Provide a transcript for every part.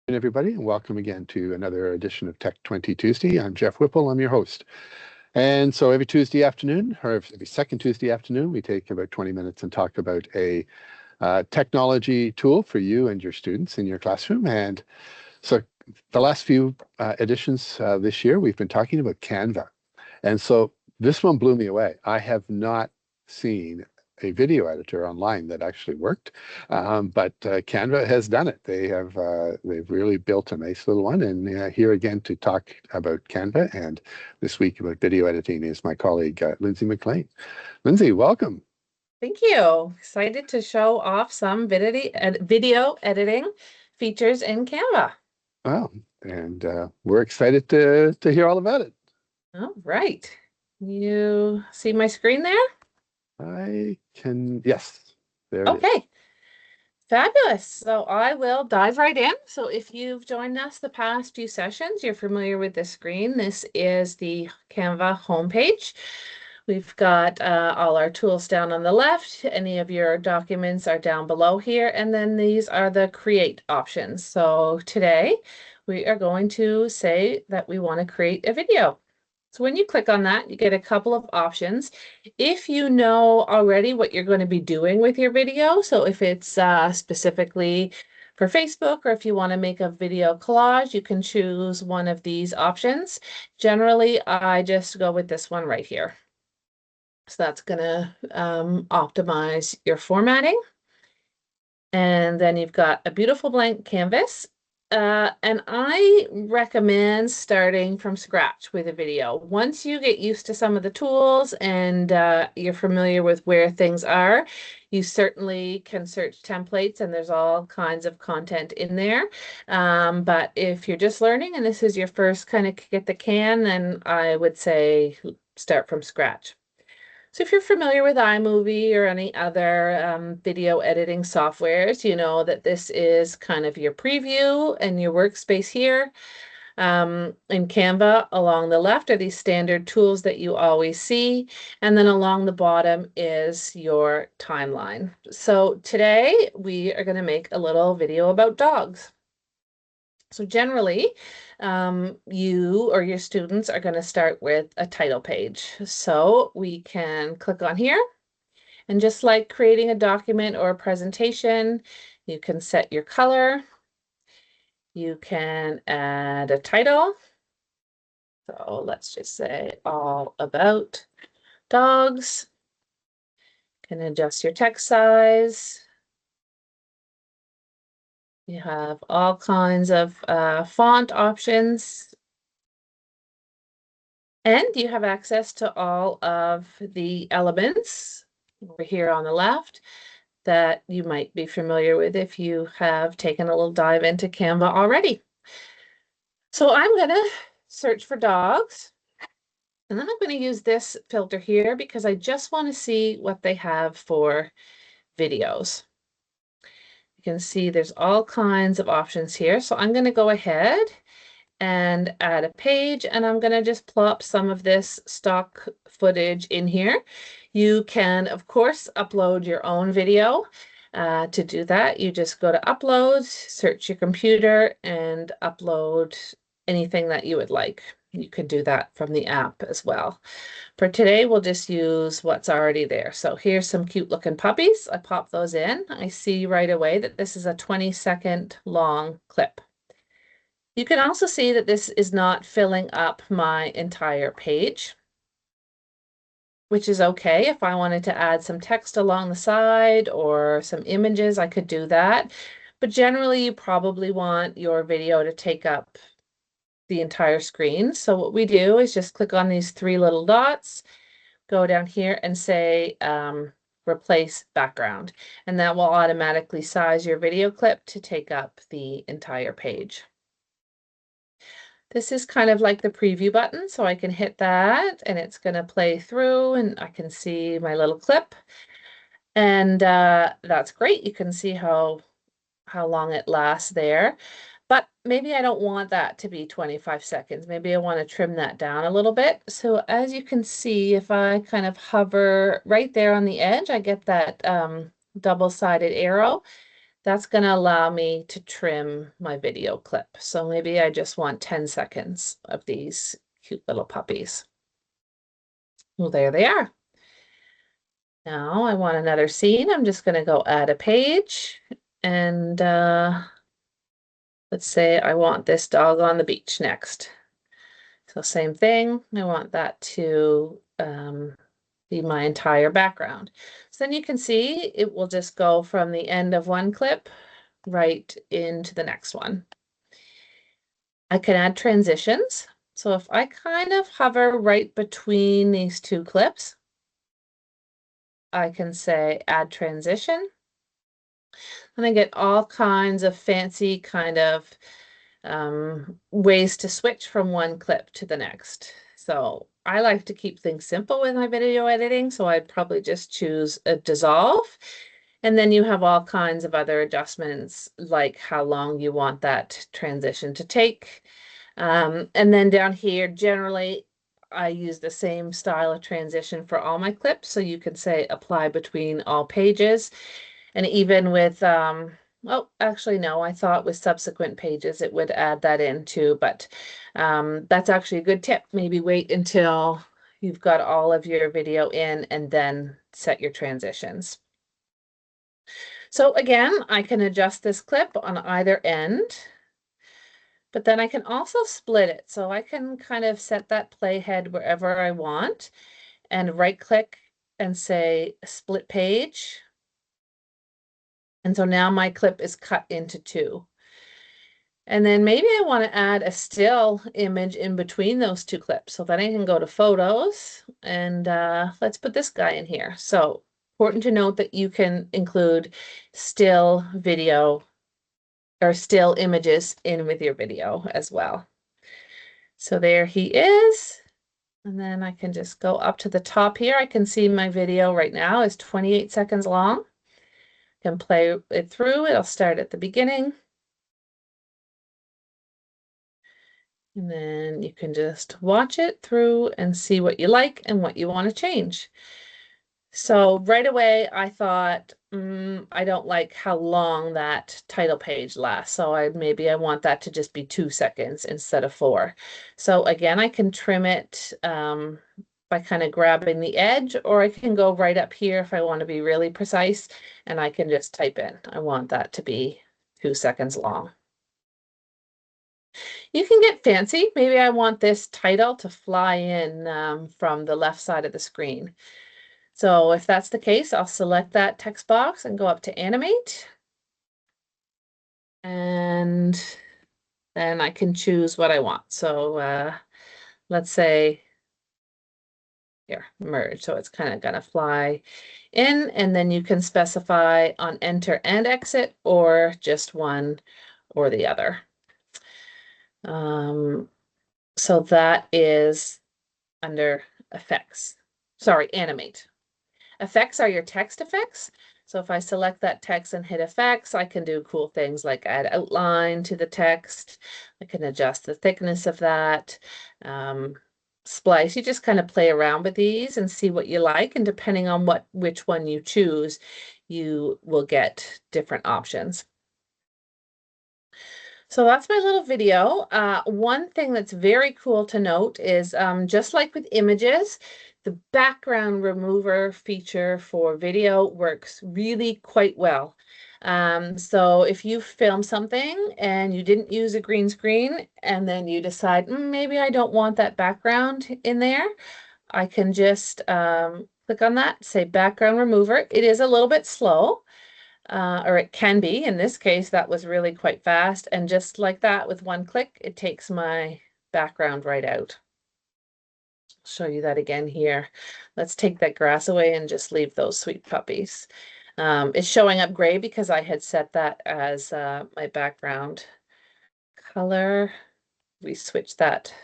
Everybody, and welcome again to another edition of Tech20 Tuesday. I'm Jeff Whipple, I'm your host. And so every Tuesday afternoon, or every second Tuesday afternoon, we take about 20 minutes and talk about a technology tool for you and your students in your classroom. And so the last few editions this year, we've been talking about Canva. And so this one blew me away. I have not seen a video editor online that actually worked, but Canva has done it. They've really built a nice little one. And here again to talk about Canva and this week about video editing is my colleague Lindsay McLean. Lindsay, welcome. Thank you. Excited to show off some video editing features in Canva. Wow, and we're excited to hear all about it. All right. You see my screen there? I can, yes, there it is. Okay. Fabulous. So I will dive right in. So if you've joined us the past few sessions, you're familiar with the screen. This is the Canva homepage. We've got all our tools down on the left. Any of your documents are down below here. And then these are the create options. So today we are going to say that we want to create a video. So when you click on that, you get a couple of options. If you know already what you're going to be doing with your video, so if it's specifically for Facebook, or if you want to make a video collage, you can choose one of these options. Generally, I just go with this one right here. So that's going to optimize your formatting. And then you've got a beautiful blank canvas. And I recommend starting from scratch with a video. Once you get used to some of the tools and you're familiar with where things are, you certainly can search templates and there's all kinds of content in there. But if you're just learning and this is your first kind of kick at the can, then I would say start from scratch. So if you're familiar with iMovie or any other video editing softwares, you know that this is kind of your preview and your workspace here. In Canva, along the left are these standard tools that you always see. And then along the bottom is your timeline. So today we are going to make a little video about dogs. So generally, you or your students are going to start with a title page. So we can click on here. And just like creating a document or a presentation, you can set your color. You can add a title. So let's just say all about dogs. You can adjust your text size. You have all kinds of font options. And you have access to all of the elements over here on the left that you might be familiar with if you have taken a little dive into Canva already. So I'm going to search for dogs. And then I'm going to use this filter here because I just want to see what they have for videos. You can see there's all kinds of options here. So I'm going to go ahead and add a page, and I'm going to just plop some of this stock footage in here. You can, of course, upload your own video. To do that, you just go to upload, search your computer, and upload anything that you would like. You could do that from the app as well. For today, we'll just use what's already there. So here's some cute looking puppies. I pop those in. I see right away that this is a 20-second long clip. You can also see that this is not filling up my entire page, which is okay. If I wanted to add some text along the side or some images, I could do that. But generally, you probably want your video to take up the entire screen. So what we do is just click on these three little dots, go down here and say replace background. And that will automatically size your video clip to take up the entire page. This is kind of like the preview button, so I can hit that and it's going to play through and I can see my little clip. And that's great. You can see how long it lasts there. But maybe I don't want that to be 25 seconds. Maybe I want to trim that down a little bit. So as you can see, if I kind of hover right there on the edge, I get that double-sided arrow. that's going to allow me to trim my video clip. So maybe I just want 10 seconds of these cute little puppies. Well, there they are. Now I want another scene. I'm just going to go add a page, and let's say I want this dog on the beach next. So same thing, I want that to be my entire background. So then you can see it will just go from the end of one clip right into the next one. I can add transitions. So if I kind of hover right between these two clips, I can say add transition. And I get all kinds of fancy kind of ways to switch from one clip to the next. So I like to keep things simple with my video editing, so I'd probably just choose a dissolve. And then you have all kinds of other adjustments, like how long you want that transition to take. And then down here, generally, I use the same style of transition for all my clips. So you can say apply between all pages. And even with, oh, actually, no, I thought with subsequent pages it would add that in too, but that's actually a good tip. Maybe wait until you've got all of your video in and then set your transitions. So again, I can adjust this clip on either end, but then I can also split it. So I can kind of set that playhead wherever I want and right click and say split page. And so now my clip is cut into two. And then maybe I want to add a still image in between those two clips. So then I can go to photos and let's put this guy in here. So important to note that you can include still video or still images in with your video as well. So there he is. And then I can just go up to the top here. I can see my video right now is 28 seconds long. I can play it through. It'll start at the beginning. And then you can just watch it through and see what you like and what you want to change. So right away, I thought, I don't like how long that title page lasts. So maybe I want that to just be 2 seconds instead of 4. So again, I can trim it by kind of grabbing the edge, or I can go right up here if I want to be really precise, and I can just type in, I want that to be 2 seconds long. You can get fancy. Maybe I want this title to fly in from the left side of the screen. So if that's the case, I'll select that text box and go up to animate. And then I can choose what I want. So let's say here, merge. So it's kind of going to fly in, and then you can specify on enter and exit or just one or the other. So that is under effects. Sorry, animate. Effects are your text effects. So if I select that text and hit effects, I can do cool things like add outline to the text. I can adjust the thickness of that. Splice, you just kind of play around with these and see what you like. And depending on which one you choose, you will get different options. So that's my little video. One thing that's very cool to note is just like with images, the background remover feature for video works really quite well. So if you film something and you didn't use a green screen and then you decide, maybe I don't want that background in there, I can just click on that, say background remover. It is a little bit slow. Or it can be. In this case, that was really quite fast. And just like that, with one click, it takes my background right out. I'll show you that again here. Let's take that grass away and just leave those sweet puppies. It's showing up gray because I had set that as my background color. We switch that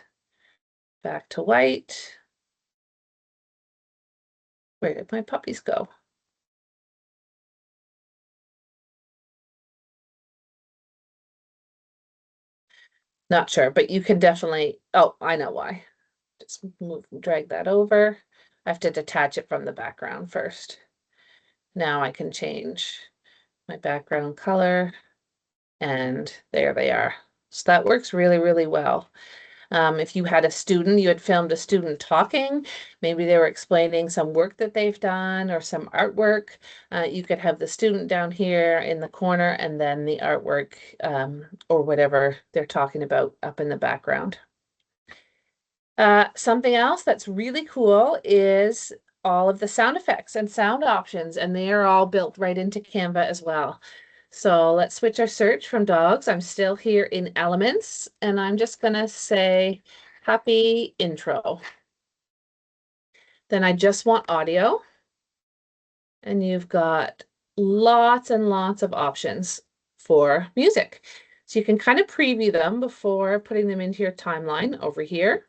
back to white. Where did my puppies go? Not sure, but you can definitely, oh, I know why. Just drag that over. I have to detach it from the background first. Now I can change my background color, and there they are. So that works really, really well. If you had a student, you had filmed a student talking, maybe they were explaining some work that they've done or some artwork, you could have the student down here in the corner and then the artwork or whatever they're talking about up in the background. Something else that's really cool is all of the sound effects and sound options, and they are all built right into Canva as well. So let's switch our search from dogs. I'm still here in Elements, and I'm just gonna say happy intro. Then I just want audio, and you've got lots and lots of options for music. So you can kind of preview them before putting them into your timeline over here.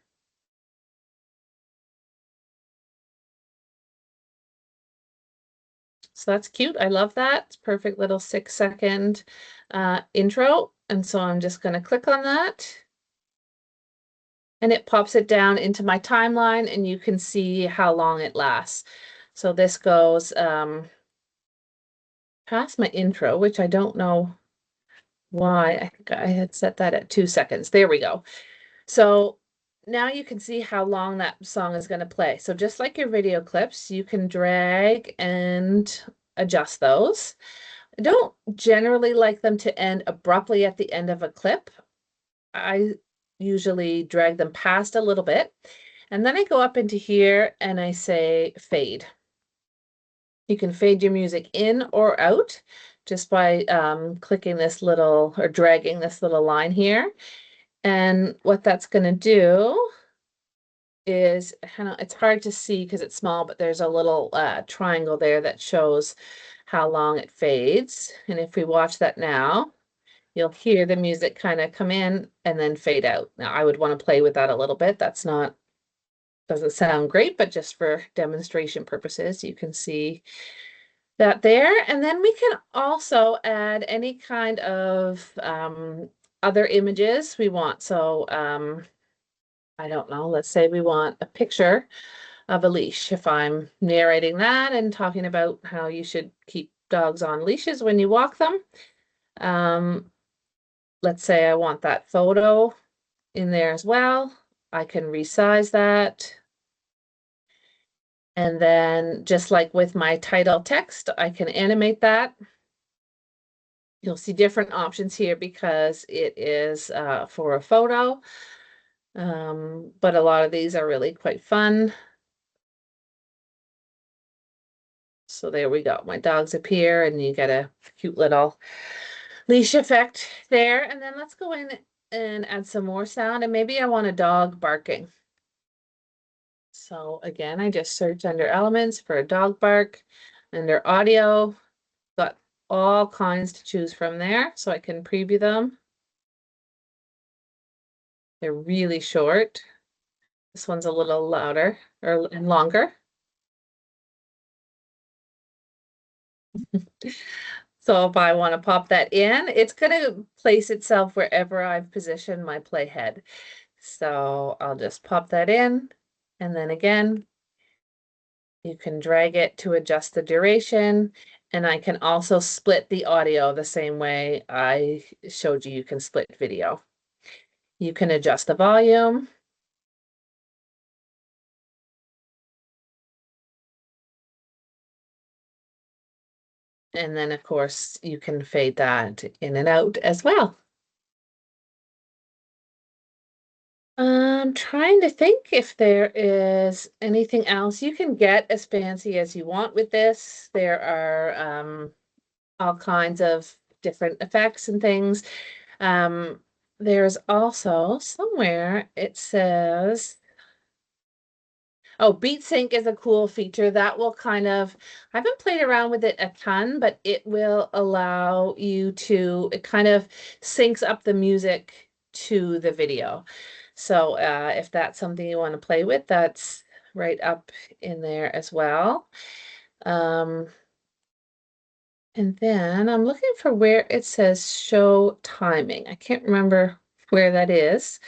So that's cute. I love that. It's perfect little 6-second intro. And so I'm just going to click on that. And it pops it down into my timeline, and you can see how long it lasts. So this goes past my intro, which I don't know why. I think I had set that at 2 seconds. There we go. So now you can see how long that song is going to play. So just like your video clips, you can drag and adjust those. I don't generally like them to end abruptly at the end of a clip. I usually drag them past a little bit, and then I go up into here and I say fade. You can fade your music in or out just by clicking this little or dragging this little line here. And what that's going to do is, it's hard to see because it's small, but there's a little triangle there that shows how long it fades. And if we watch that now, you'll hear the music kind of come in and then fade out. Now I would want to play with that a little bit. Doesn't sound great, but just for demonstration purposes, you can see that there. And then we can also add any kind of other images we want. So I don't know, let's say we want a picture of a leash. If I'm narrating that and talking about how you should keep dogs on leashes when you walk them, let's say I want that photo in there as well. I can resize that. And then just like with my title text, I can animate that. You'll see different options here because it is for a photo. But a lot of these are really quite fun. So there we go. My dogs appear and you get a cute little leash effect there. And then let's go in and add some more sound. And maybe I want a dog barking. So again, I just search under Elements for a dog bark. Under audio, got all kinds to choose from there. So I can preview them. They're really short. This one's a little louder and longer. So if I want to pop that in, it's going to place itself wherever I've positioned my playhead. So I'll just pop that in. And then again, you can drag it to adjust the duration. And I can also split the audio the same way I showed you can split video. You can adjust the volume. And then, of course, you can fade that in and out as well. I'm trying to think if there is anything else. You can get as fancy as you want with this. There are all kinds of different effects and things. There's also somewhere it says, oh, Beat Sync is a cool feature that will kind of, I haven't played around with it a ton, but it will allow you to, it kind of syncs up the music to the video. So if that's something you want to play with, that's right up in there as well. And then I'm looking for where it says show timing. I can't remember where that is.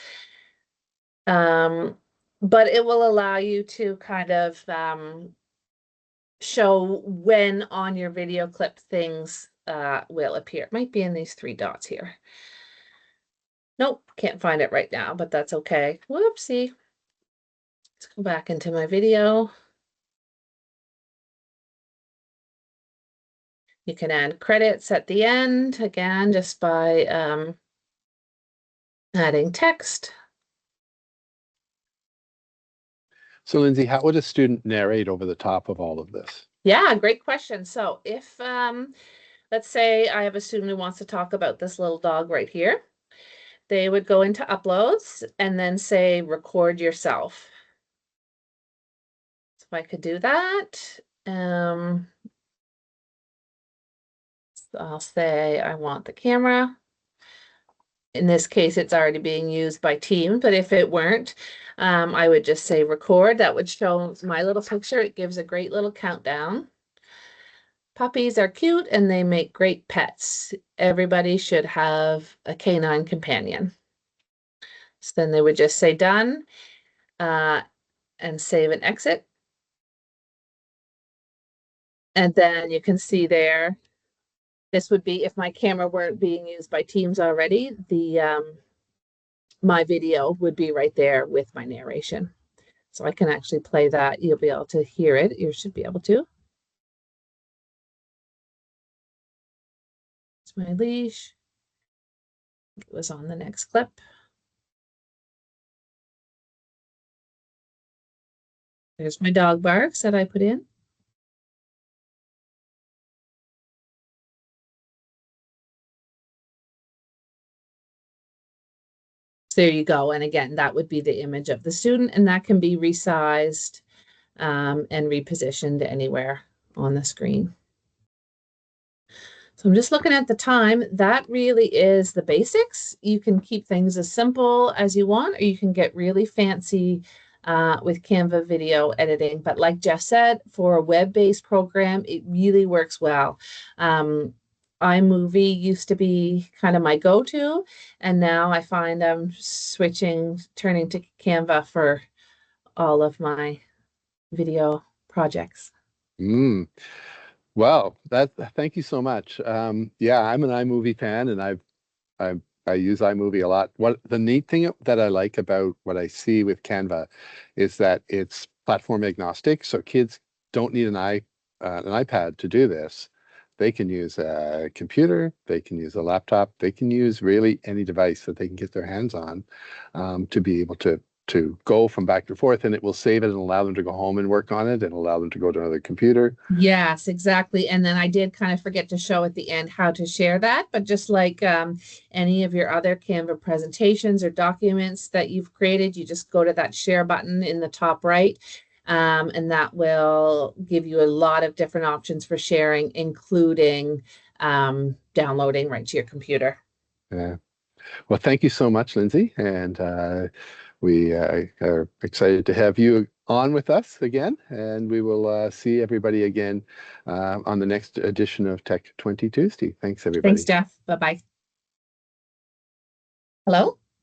But it will allow you to kind of show when on your video clip things will appear. It might be in these three dots here. Nope, can't find it right now, but that's okay. Whoopsie. Let's go back into my video. You can add credits at the end, again, just by adding text. So Lindsay, how would a student narrate over the top of all of this? Yeah, great question. So if, let's say I have a student who wants to talk about this little dog right here, they would go into uploads and then say, record yourself. So if I could do that, I'll say I want the camera. In this case, it's already being used by team, but if it weren't, I would just say record. That would show my little picture. It gives a great little countdown. Puppies are cute and they make great pets. Everybody should have a canine companion. So then they would just say done and save and exit. And then you can see there, this would be if my camera weren't being used by Teams already, my video would be right there with my narration. So I can actually play that. You'll be able to hear it. You should be able to. It's my leash. It was on the next clip. There's my dog barks that I put in. So there you go. And again, that would be the image of the student, and that can be resized and repositioned anywhere on the screen. So I'm just looking at the time. That really is the basics. You can keep things as simple as you want, or you can get really fancy with Canva video editing. But like Jeff said, for a web-based program, it really works well. iMovie used to be kind of my go-to, and now I find I'm turning to Canva for all of my video projects. Well, thank you so much. Yeah, I'm an iMovie fan, and I use iMovie a lot. What the neat thing that I like about what I see with Canva is that it's platform agnostic, so kids don't need an iPad to do this. They can use a computer, they can use a laptop, they can use really any device that they can get their hands on to be able to go from back and forth, and it will save it and allow them to go home and work on it and allow them to go to another computer. Yes, exactly. And then I did kind of forget to show at the end how to share that, but just like any of your other Canva presentations or documents that you've created, you just go to that share button in the top right, and that will give you a lot of different options for sharing, including downloading right to your computer. Yeah. Well, thank you so much, Lindsay, and we are excited to have you on with us again, and we will see everybody again on the next edition of Tech 20 Tuesday. Thanks, everybody. Thanks, Jeff. Bye-bye. Hello?